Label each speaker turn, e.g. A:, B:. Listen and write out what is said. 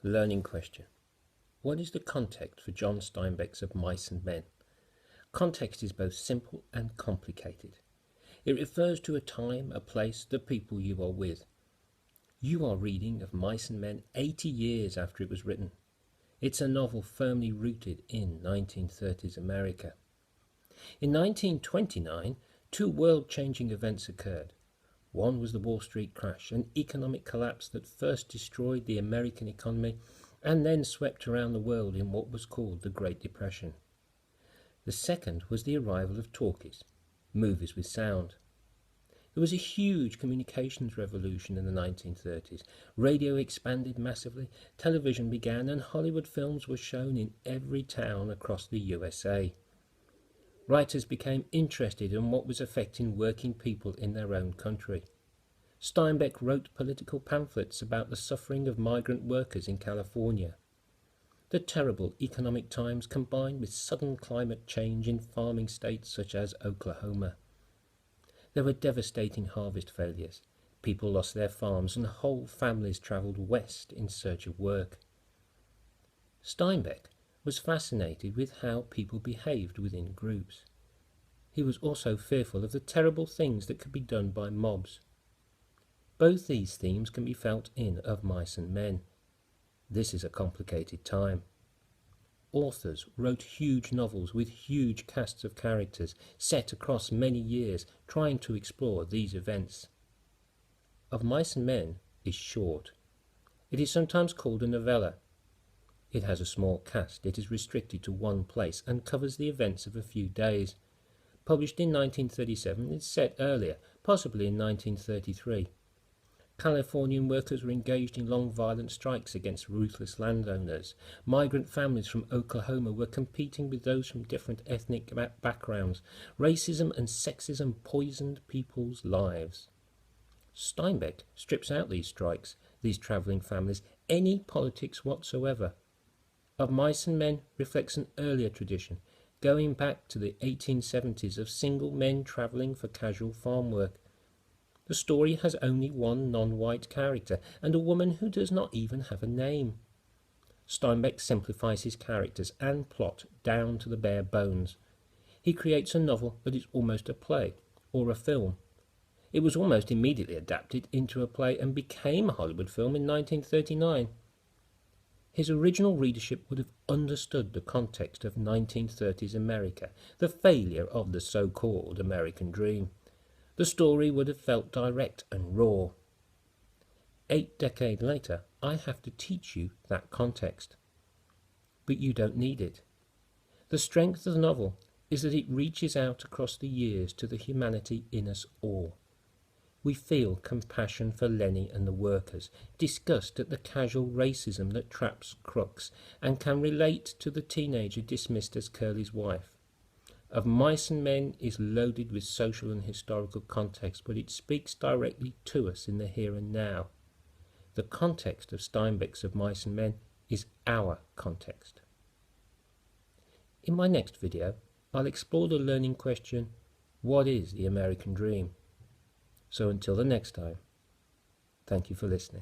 A: Learning question. What is the context for John Steinbeck's Of Mice and Men? Context is both simple and complicated. It refers to a time, a place, the people you are with. You are reading Of Mice and Men 80 years after it was written. It's a novel firmly rooted in 1930s America. In 1929, two world-changing events occurred. One was the Wall Street crash, an economic collapse that first destroyed the American economy and then swept around the world in what was called the Great Depression. The second was the arrival of talkies, movies with sound. There was a huge communications revolution in the 1930s. Radio expanded massively, television began, and Hollywood films were shown in every town across the USA. Writers became interested in what was affecting working people in their own country. Steinbeck wrote political pamphlets about the suffering of migrant workers in California. The terrible economic times combined with sudden climate change in farming states such as Oklahoma. There were devastating harvest failures. People lost their farms and whole families travelled west in search of work. Steinbeck was fascinated with how people behaved within groups. He was also fearful of the terrible things that could be done by mobs. Both these themes can be felt in Of Mice and Men. This is a complicated time. Authors wrote huge novels with huge casts of characters set across many years, trying to explore these events. Of Mice and Men is short. It is sometimes called a novella. It has a small cast, it is restricted to one place and covers the events of a few days. Published in 1937, it's set earlier, possibly in 1933. Californian workers were engaged in long violent strikes against ruthless landowners. Migrant families from Oklahoma were competing with those from different ethnic backgrounds. Racism and sexism poisoned people's lives. Steinbeck strips out these strikes, these travelling families, any politics whatsoever. Of Mice and Men reflects an earlier tradition, going back to the 1870s, of single men travelling for casual farm work. The story has only one non-white character, and a woman who does not even have a name. Steinbeck simplifies his characters and plot down to the bare bones. He creates a novel that is almost a play, or a film. It was almost immediately adapted into a play and became a Hollywood film in 1939. His original readership would have understood the context of 1930s America, the failure of the so-called American dream. The story would have felt direct and raw. 8 decades later, I have to teach you that context. But you don't need it. The strength of the novel is that it reaches out across the years to the humanity in us all. We feel compassion for Lenny and the workers, disgust at the casual racism that traps crooks, and can relate to the teenager dismissed as Curly's wife. Of Mice and Men is loaded with social and historical context, but it speaks directly to us in the here and now. The context of Steinbeck's Of Mice and Men is our context. In my next video, I'll explore the learning question, what is the American dream? So until the next time, thank you for listening.